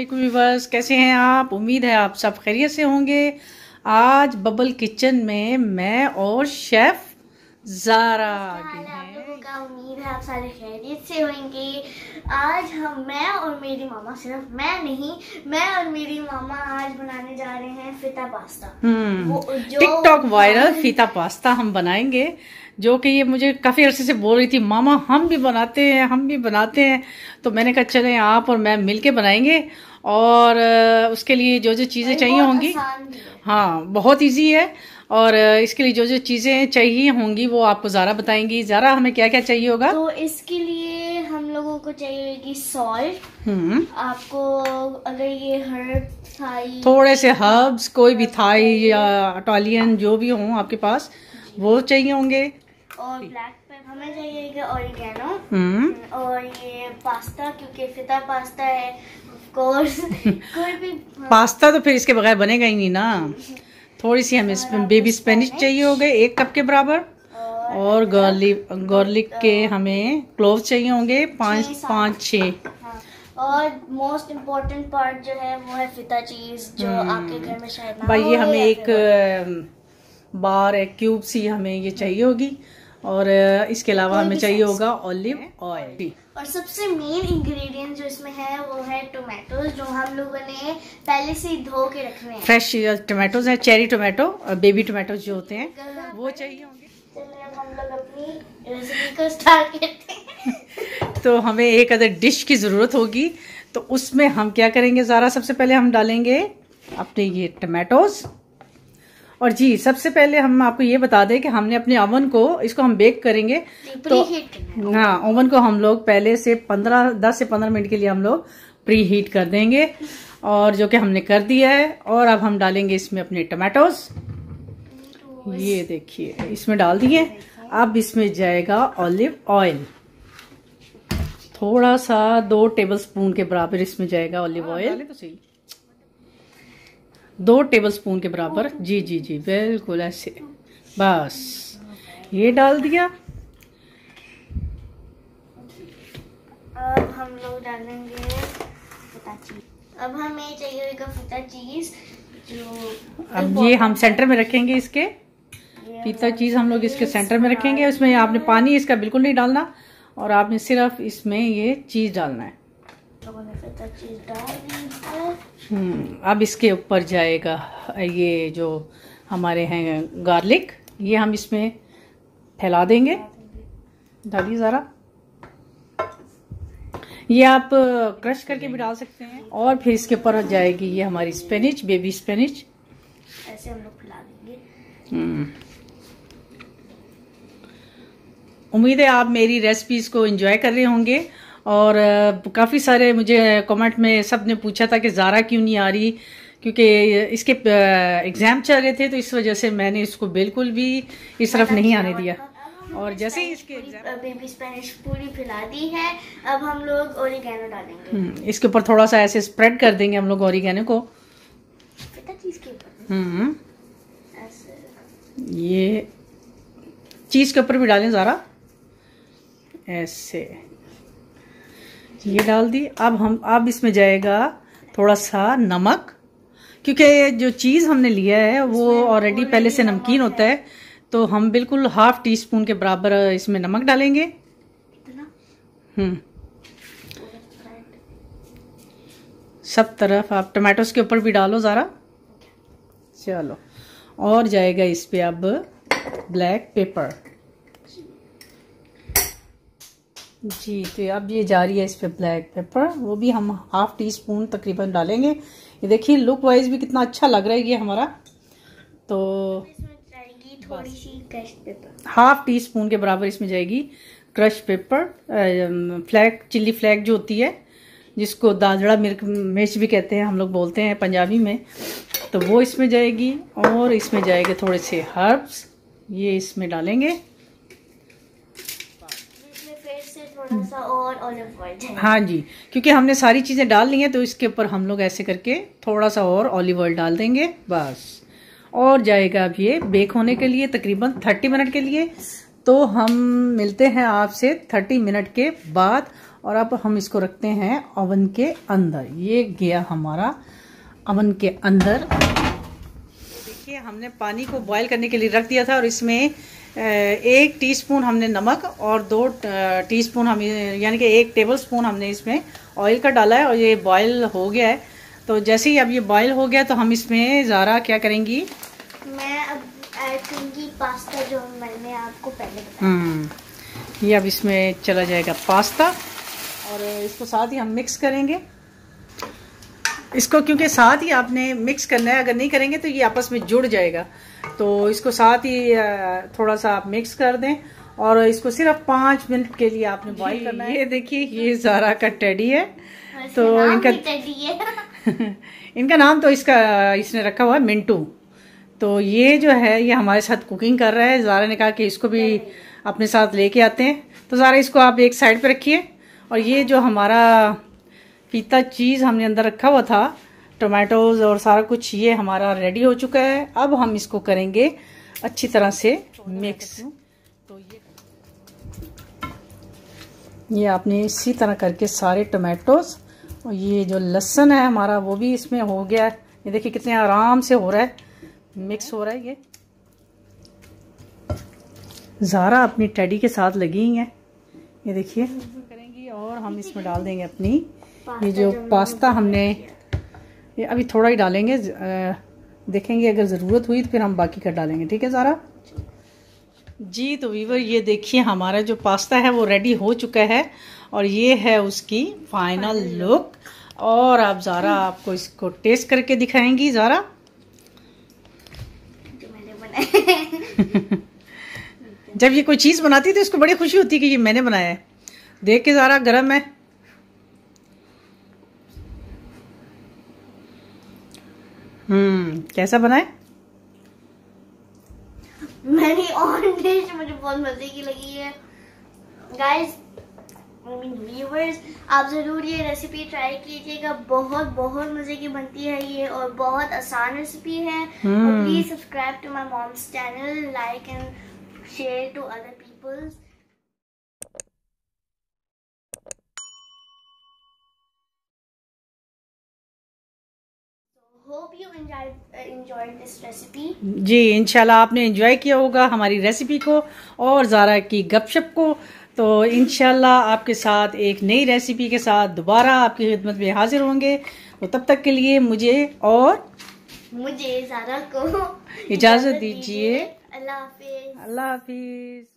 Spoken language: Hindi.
वालेकुम व्यूअर्स, कैसे हैं आप। उम्मीद है आप सब खैरियत से होंगे। आज बबल किचन में मैं और शेफ ज़ारा आ गए हैं। आप लोगों का उम्मीद है आप सारे खैरियत से होंगे। आज मैं और मेरी मामा, सिर्फ मैं नहीं, मैं और मेरी मामा आज बनाने जा रहे हैं फीता पास्ता। टिकटॉक वायरल फीता पास्ता हम बनाएंगे, जो कि ये मुझे काफ़ी अरसे से बोल रही थी, मामा हम भी बनाते हैं, हम भी बनाते हैं। तो मैंने कहा चलें आप और मैं मिलके बनाएंगे, और उसके लिए जो जो चीज़ें चाहिए होंगी, हाँ बहुत इजी है। और इसके लिए जो जो चीज़ें चाहिए होंगी वो आपको ज़ारा बताएंगी। ज़ारा, हमें क्या क्या चाहिए होगा? तो इसके लिए हम लोगों को चाहिए होगी सॉल्ट। आपको अगर ये हर्ब, थाई, थोड़े से हर्ब्स, कोई भी थाई या इटालियन जो भी हो आपके पास, वो चाहिए होंगे। और ब्लैक पेपर हमें चाहिए, ऑरिगेनो, और ये पास्ता, क्योंकि फीता पास्ता है ऑफ कोर्स। कोई भी पास्ता तो फिर इसके बगैर बनेगा ही नहीं ना। थोड़ी सी हमें बेबी स्पेनिश चाहिए होंगे 1 कप के बराबर, और गार्लिक के हमें क्लोव चाहिए होंगे 5-6। और मोस्ट इम्पोर्टेंट पार्ट जो है वो है फीता चीज, जो आपके घर में शायद ना भाई हो। ये हमें एक बार एक क्यूब सी हमें ये चाहिए होगी, और इसके अलावा हमें चाहिए होगा ऑलिव ऑयल। और सबसे मेन इंग्रेडिएंट जो इसमें है वो है टोमेटोज, जो हम लोगों ने पहले से ही धो के रखने हैं। फ्रेश टोमेटोज है, चेरी टोमेटो, बेबी टोमेटोज जो होते हैं वो चाहिए होंगे। चलिए अब हम लोग अपनी रेसिपी को स्टार्ट करते हैं। तो हमें एक अदर डिश की ज़रूरत होगी, तो उसमें हम क्या करेंगे ज़ारा? सबसे पहले हम डालेंगे अपने ये टोमेटोज। और जी सबसे पहले हम आपको ये बता दें कि हमने अपने ओवन को, इसको हम बेक करेंगे, तो हाँ ओवन को हम लोग पहले से 10 से 15 मिनट के लिए हम लोग प्री हीट कर देंगे, और जो कि हमने कर दिया है। और अब हम डालेंगे इसमें अपने टमाटोज, ये देखिए इसमें डाल दिए। अब इसमें जाएगा ऑलिव ऑयल, थोड़ा सा 2 टेबलस्पून के बराबर इसमें जाएगा ऑलिव ऑयल। तो सही 2 टेबलस्पून के बराबर, जी जी जी बिल्कुल ऐसे, बस ये डाल दिया। अब हम लोग डालेंगे फीता चीज। अब हमें चाहिए होगा फीता चीज, जो अब ये हम सेंटर में रखेंगे, इसके फीता चीज हम लोग इसके सेंटर में रखेंगे। उसमें आपने पानी इसका बिल्कुल नहीं डालना, और आपने सिर्फ इसमें ये चीज डालना है। फीता चीज डाल दी है। अब इसके ऊपर जाएगा ये जो हमारे हैं गार्लिक, ये हम इसमें फैला देंगे। डालिए ज़रा, ये आप क्रश करके भी डाल सकते हैं। और फिर इसके ऊपर जाएगी ये हमारी स्पेनिच, बेबी स्पेनिच, ऐसे हम लोग फैला देंगे। उम्मीद है आप मेरी रेसिपीज को एंजॉय कर रहे होंगे। और काफ़ी सारे मुझे कमेंट में सब ने पूछा था कि ज़ारा क्यों नहीं आ रही, क्योंकि इसके एग्ज़ाम चल रहे थे, तो इस वजह से मैंने इसको बिल्कुल भी इस तरफ नहीं आने दिया। और जैसे ही इसके बेबी स्पेनिश पूरी फैला दी है, अब हम लोग ओरिगेनो डालेंगे। इसके ऊपर थोड़ा सा ऐसे स्प्रेड कर देंगे हम लोग ओरिगेनो को, चीज के ऊपर ऐसे। ये चीज़ के ऊपर भी डालें ज़ारा, ऐसे ये डाल दी। अब इसमें जाएगा थोड़ा सा नमक, क्योंकि जो चीज़ हमने लिया है वो ऑलरेडी पहले से नमकीन होता है, तो हम बिल्कुल ½ टीस्पून के बराबर इसमें नमक डालेंगे। सब तरफ आप टमाटोस के ऊपर भी डालो ज़ारा। चलो, और जाएगा इस पे अब ब्लैक पेपर, जी। तो अब ये जा रही है इस पे ब्लैक पेपर, वो भी हम ½ टीस्पून तकरीबन डालेंगे। ये देखिए लुक वाइज भी कितना अच्छा लग रहा है ये हमारा। तो जाएगी थोड़ी सी क्रश पेपर, ½ टीस्पून के बराबर इसमें जाएगी crush paper, flag, chilli flag जो होती है, जिसको दादड़ा मिर्च भी कहते हैं, हम लोग बोलते हैं पंजाबी में, तो वो इसमें जाएगी। और इसमें जाएंगे थोड़े से हर्ब्स, ये इसमें डालेंगे। थोड़ा सा और ऑलिव ऑयल, हाँ जी, क्योंकि हमने सारी चीज़ें डाल ली हैं, तो इसके ऊपर हम लोग ऐसे करके थोड़ा सा और ऑलिव ऑयल डाल देंगे, बस। और जाएगा अब ये बेक होने के लिए तकरीबन 30 मिनट के लिए। तो हम मिलते हैं आपसे 30 मिनट के बाद, और अब हम इसको रखते हैं ओवन के अंदर। ये गया हमारा ओवन के अंदर। देखिए हमने पानी को बॉईल करने के लिए रख दिया था और इसमें 1 टीस्पून हमने नमक और 2 टीस्पून हम यानी कि 1 टेबलस्पून हमने इसमें ऑयल का डाला है और ये बॉईल हो गया है। तो जैसे ही अब ये बॉईल हो गया तो हम इसमें ज़ारा क्या करेंगी, मैं अब ऐड करूंगी पास्ता जो मैंने आपको पहले बताया। ये अब इसमें चला जाएगा पास्ता और इसको साथ ही हम मिक्स करेंगे इसको, क्योंकि साथ ही आपने मिक्स करना है, अगर नहीं करेंगे तो ये आपस में जुड़ जाएगा। तो इसको साथ ही थोड़ा सा आप मिक्स कर दें और इसको सिर्फ 5 मिनट के लिए आपने बॉईल करना है। ये देखिए ये ज़ारा का टेडी है, तो इनका टेडी है इनका नाम तो इसने रखा हुआ है मिंटू। तो ये जो है ये हमारे साथ कुकिंग कर रहा है। ज़ारा ने कहा कि इसको भी अपने साथ लेके आते हैं, तो ज़ारा इसको आप एक साइड पे रखिए। और ये जो हमारा पीता चीज़ हमने अंदर रखा हुआ था, टोमेटोज और सारा कुछ, ये हमारा रेडी हो चुका है। अब हम इसको करेंगे अच्छी तरह से मिक्स। तो ये आपने इसी तरह करके सारे टोमेटोज और ये जो लहसुन है हमारा वो भी इसमें हो गया है। ये देखिए कितने आराम से हो रहा है, मिक्स हो रहा है। ये ज़ारा अपनी टेडी के साथ लगी हैं, ये देखिए करेंगी। और हम इसमें डाल देंगे अपनी ये जो पास्ता हमने, ये अभी थोड़ा ही डालेंगे, देखेंगे अगर ज़रूरत हुई तो फिर हम बाकी का डालेंगे। ठीक है ज़ारा जी। तो वीवर ये देखिए हमारा जो पास्ता है वो रेडी हो चुका है और ये है उसकी फाइनल लुक। और आप ज़ारा आपको इसको टेस्ट करके दिखाएंगी ज़ारा जो मैंने बनाया जब ये कोई चीज़ बनाती है तो इसको बड़ी खुशी होती है कि ये मैंने बनाया है। देख के ज़ारा गरम है। कैसा बनाए? मेरी और डिश मुझे बहुत मजे की लगी है गाइस। व्यूअर्स आप ज़रूर ये रेसिपी ट्राई कीजिएगा, बहुत बहुत मज़े की बनती है ये और बहुत आसान रेसिपी है। Please subscribe to my mom's channel, like and share to other peoples. Hope you enjoyed this recipe। जी इंशाल्लाह आपने एंजॉय किया होगा हमारी रेसिपी को और ज़ारा की गपशप को। तो इंशाल्लाह आपके साथ एक नई रेसिपी के साथ दोबारा आपकी खिदमत में हाजिर होंगे। तो तब तक के लिए मुझे ज़ारा को इजाज़त दीजिए। अल्लाह हाफिज। अल्लाह हाफिज।